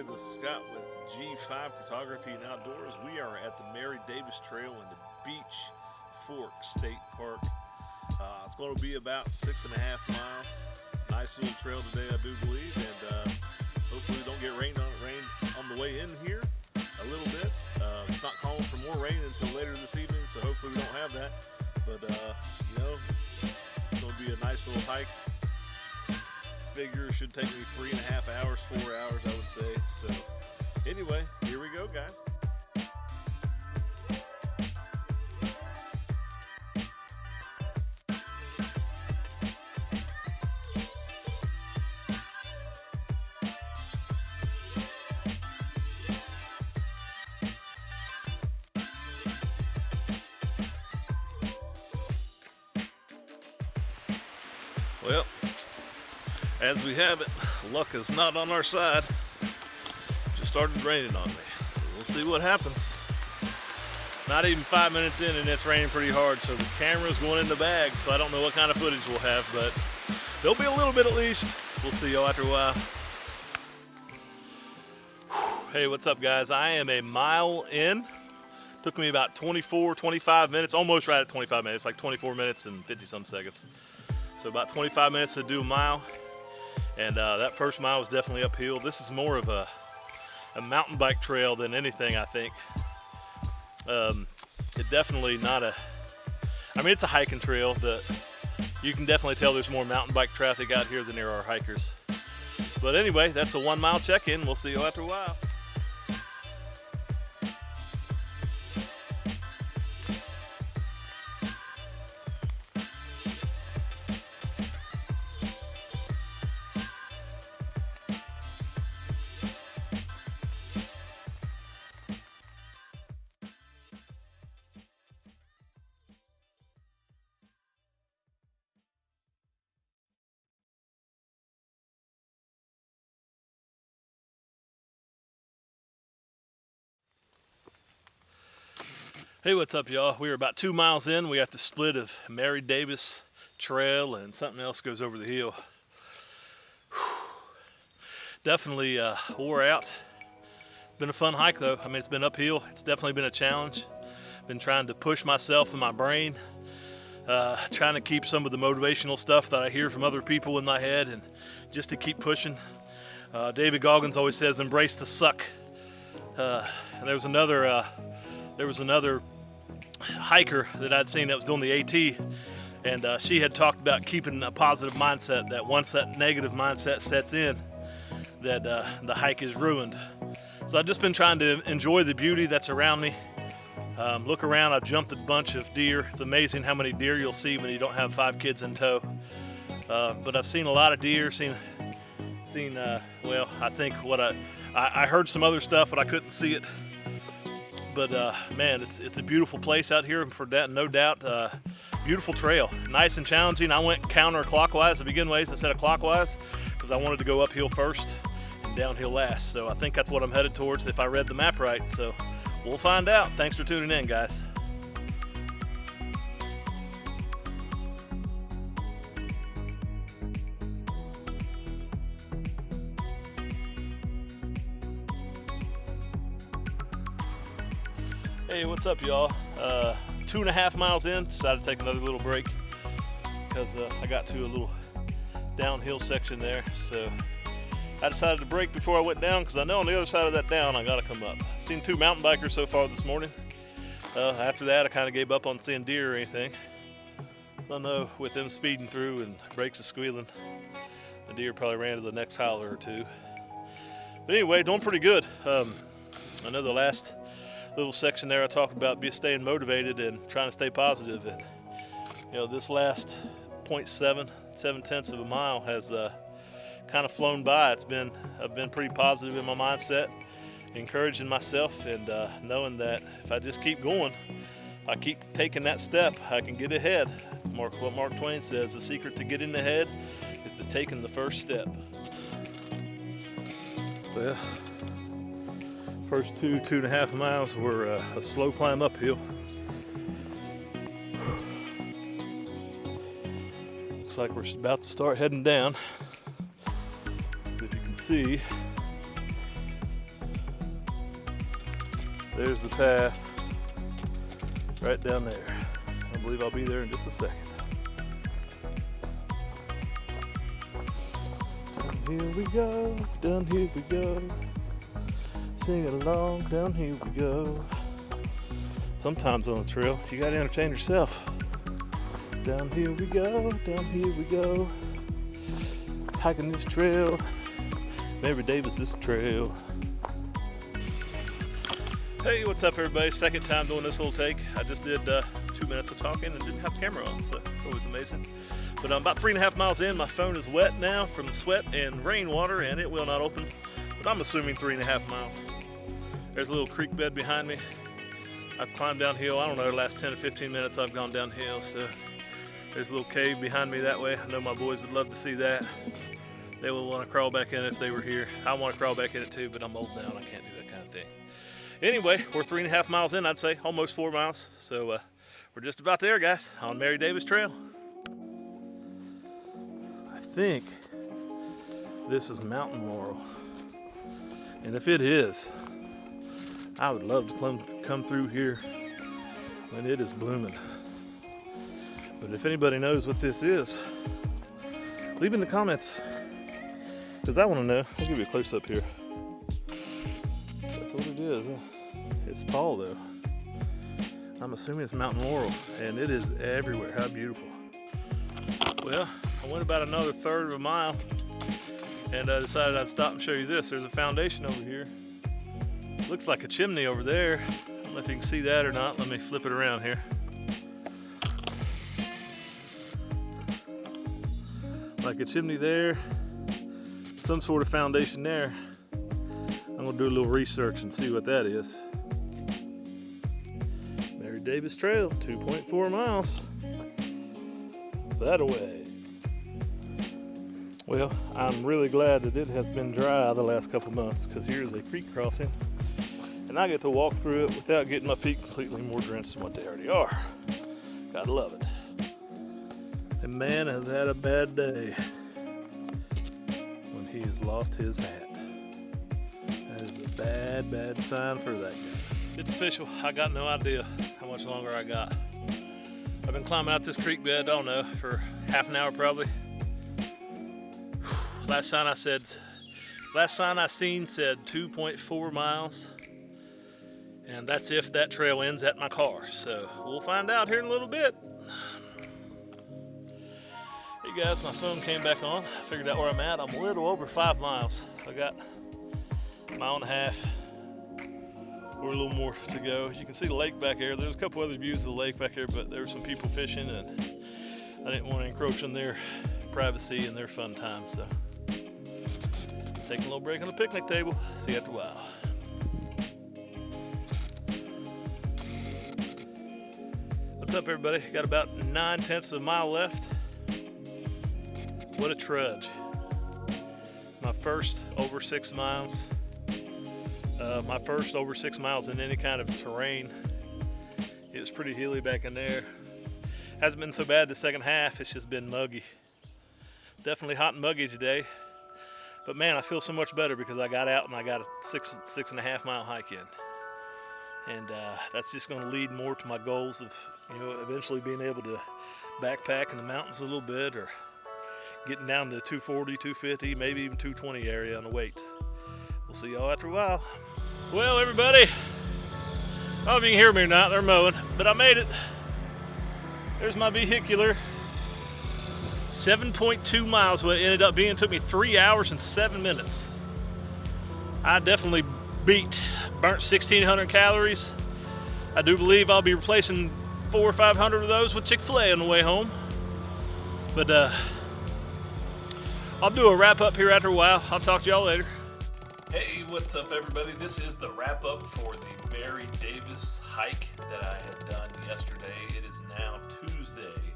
everybody, this is Scott with G5 Photography and Outdoors. We are at the Mary Davis Trail in the Beech Fork State Park. It's going to be about 6.5 miles. Nice little trail today, I do believe, and hopefully we don't get rain on the way in here a little bit. It's not calling for more rain until later this evening, so hopefully we don't have that. But you know, it's going to be a nice little hike. Figure should take me 3.5 hours, 4 hours, I would say. So anyway, here we go, guys. Well, as we have it, luck is not on our side. Just started raining on me. So we'll see what happens. Not even 5 minutes in and it's raining pretty hard, so the camera's going in the bag, so I don't know what kind of footage we'll have, but there'll be a little bit at least. We'll see y'all after a while. Hey, what's up, guys? I am a mile in. Took me about 25 minutes, almost right at 25 minutes, like 24 minutes and 50-some seconds. So about 25 minutes to do a mile. And that first mile was definitely uphill. This is more of a mountain bike trail than anything, I think. It definitely not a, I mean, it's a hiking trail, but you can definitely tell there's more mountain bike traffic out here than there are hikers. But anyway, that's a 1 mile check-in. We'll see you after a while. Hey, what's up, y'all? We're about 2 miles in. We got the split of Mary Davis Trail and something else goes over the hill. Whew. Definitely wore out. Been a fun hike though. I mean, it's been uphill. It's definitely been a challenge. Been trying to push myself and my brain, trying to keep some of the motivational stuff that I hear from other people in my head and just to keep pushing. David Goggins always says, embrace the suck. And there was another hiker that I'd seen that was doing the AT, and she had talked about keeping a positive mindset, that once that negative mindset sets in, that the hike is ruined. So I've just been trying to enjoy the beauty that's around me. Look around, I've jumped a bunch of deer. It's amazing how many deer you'll see when you don't have 5 kids in tow. But I've seen a lot of deer, well, I think what I heard some other stuff, but I couldn't see it. But man, it's a beautiful place out here, for that, no doubt. Beautiful trail, nice and challenging. I went counterclockwise to begin with instead of clockwise because I wanted to go uphill first and downhill last. So I think that's what I'm headed towards if I read the map right. So we'll find out. Thanks for tuning in, guys. Hey, what's up, y'all? 2.5 miles in, decided to take another little break because I got to a little downhill section there. So I decided to break before I went down because I know on the other side of that down I gotta come up. Seen 2 mountain bikers so far this morning. After that I kind of gave up on seeing deer or anything. I know with them speeding through and brakes are squealing, the deer probably ran to the next howler or two. But anyway, doing pretty good. I know the last little section there I talked about staying motivated and trying to stay positive, and you know, this last 0.7 of a mile has kind of flown by. I've been pretty positive in my mindset, encouraging myself, and knowing that if I just keep going, if I keep taking that step, I can get ahead. It's what Mark Twain says, the secret to getting ahead is to taking the first step. Well, first 2.5 miles were a slow climb uphill. Looks like we're about to start heading down. So if you can see, There's the path right down there. I believe I'll be there in just a second. Down here we go, down here we go. Sing along, down here we go. Sometimes on the trail, you gotta entertain yourself. Down here we go, down here we go. Hiking this trail, Mary Davis's trail. Hey, what's up everybody? Second time doing this little take. I just did 2 minutes of talking and didn't have the camera on, so it's always amazing. But I'm about 3.5 miles in. My phone is wet now from sweat and rainwater, and it will not open. But I'm assuming 3.5 miles. There's a little creek bed behind me. I've climbed downhill. I don't know, the last 10 or 15 minutes I've gone downhill. So there's a little cave behind me that way. I know my boys would love to see that. They will want to crawl back in if they were here. I want to crawl back in it too, but I'm old now and I can't do that kind of thing. Anyway, we're 3.5 miles in, I'd say, almost 4 miles. So we're just about there, guys, on Mary Davis Trail. I think this is Mountain Laurel. And if it is, I would love to come through here when it is blooming. But if anybody knows what this is, leave in the comments, because I want to know. I'll give you a close up here. That's what it is. It's tall though. I'm assuming it's Mountain Laurel, and it is everywhere. How beautiful. Well, I went about another third of a mile, and I decided I'd stop and show you this. There's a foundation over here. Looks like a chimney over there. I don't know if you can see that or not. Let me flip it around here. Like a chimney there, some sort of foundation there. I'm gonna do a little research and see what that is. Mary Davis Trail, 2.4 miles. That away. Well, I'm really glad that it has been dry the last couple months, because here's a creek crossing, and I get to walk through it without getting my feet completely more drenched than what they already are. Gotta love it. And man has had a bad day when he has lost his hat. That is a bad, bad sign for that guy. It's official. I got no idea how much longer I got. I've been climbing out this creek bed, I don't know, for half an hour probably. Last sign I seen said 2.4 miles. And that's if that trail ends at my car. So we'll find out here in a little bit. Hey guys, my phone came back on. I figured out where I'm at. I'm a little over 5 miles. I got a mile and a half. We're a little more to go. You can see the lake back there. There's a couple other views of the lake back there, but there were some people fishing, and I didn't want to encroach on their privacy and their fun time. So taking a little break on the picnic table. See you after a while. What's up, everybody? Got about 9/10 of a mile left. What a trudge. My first over 6 miles. My first over 6 miles in any kind of terrain. It was pretty hilly back in there. Hasn't been so bad the second half, it's just been muggy. Definitely hot and muggy today. But man, I feel so much better because I got out and I got a 6.5 mile hike in. And that's just gonna lead more to my goals of, eventually being able to backpack in the mountains a little bit, or getting down to 240, 250, maybe even 220 area on the weight. We'll see y'all after a while. Well, everybody, I don't know if you can hear me or not, they're mowing, but I made it. There's my vehicular. 7.2 miles, what it ended up being. Took me 3 hours and 7 minutes. I definitely burnt 1,600 calories. I do believe I'll be replacing 400 or 500 of those with Chick-fil-A on the way home. But I'll do a wrap up here after a while. I'll talk to y'all later. Hey, what's up everybody? This is the wrap up for the Mary Davis hike that I had done yesterday. It is now Tuesday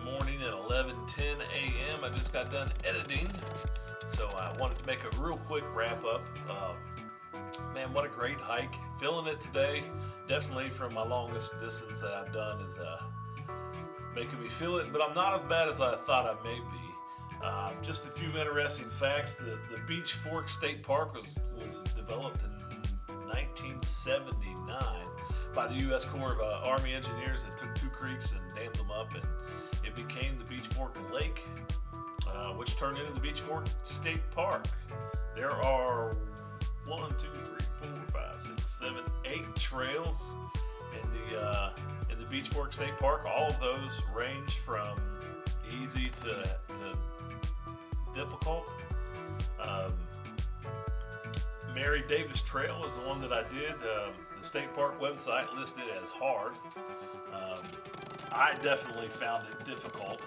morning at 11:10 a.m. I just got done editing, so I wanted to make a real quick wrap up. Man, what a great hike. Feeling it today. Definitely from my longest distance that I've done is making me feel it, but I'm not as bad as I thought I may be. Just a few interesting facts. The Beech Fork State Park was developed in 1979 by the U.S. Corps of Army Engineers that took two creeks and dammed them up, and it became the Beech Fork Lake, which turned into the Beech Fork State Park. There are 1, 2, 3, 4, 5, 6, 7, 8 trails in the Beech Fork State Park. All of those range from easy to difficult. Mary Davis Trail is the one that I did. The state park website listed as hard. I definitely found it difficult,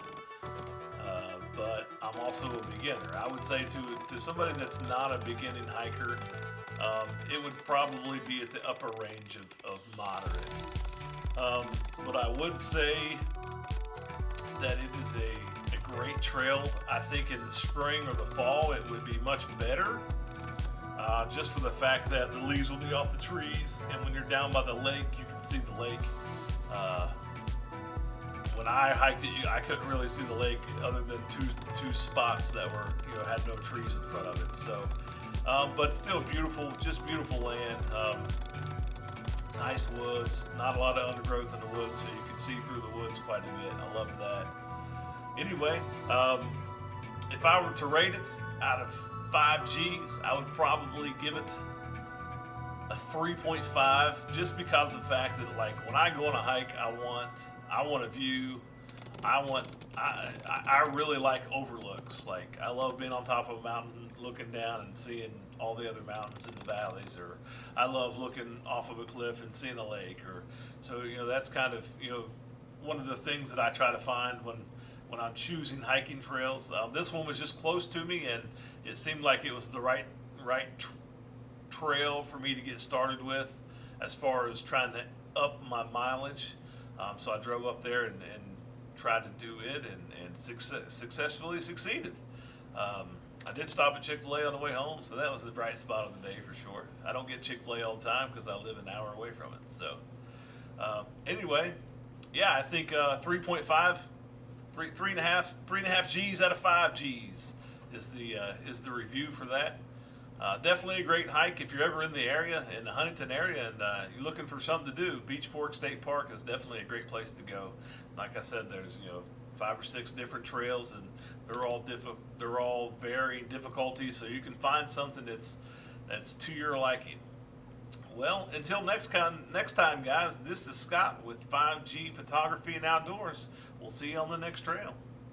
but I'm also a beginner. I would say to somebody that's not a beginning hiker, it would probably be at the upper range of moderate. But I would say that it is a great trail. I think in the spring or the fall it would be much better, just for the fact that the leaves will be off the trees, and when you're down by the lake, you can see the lake. When I hiked it, I couldn't really see the lake other than two spots that were, had no trees in front of it. So, but still beautiful, just beautiful land. Nice woods, not a lot of undergrowth in the woods, so you can see through the woods quite a bit. I love that. Anyway, if I were to rate it out of 5 G's, I would probably give it a 3.5, just because of the fact that, like, when I go on a hike, I want a view. I really like overlooks. Like, I love being on top of a mountain, looking down and seeing all the other mountains in the valleys, or I love looking off of a cliff and seeing a lake, or so, that's kind of, one of the things that I try to find when I'm choosing hiking trails. This one was just close to me, and it seemed like it was the right trail for me to get started with, as far as trying to up my mileage. So I drove up there and tried to do it, and successfully succeeded. I did stop at Chick-fil-A on the way home, so that was the bright spot of the day for sure. I don't get Chick-fil-A all the time because I live an hour away from it. So anyway, yeah, I think 3.5, 3.5 G's out of 5 G's is the review for that. Definitely a great hike if you're ever in the area, in the Huntington area, and you're looking for something to do. Beech Fork State Park is definitely a great place to go. Like I said, there's 5 or 6 different trails, and they're all varying difficulties, so you can find something that's to your liking. Well, until next time, guys. This is Scott with 5G Photography and Outdoors. We'll see you on the next trail.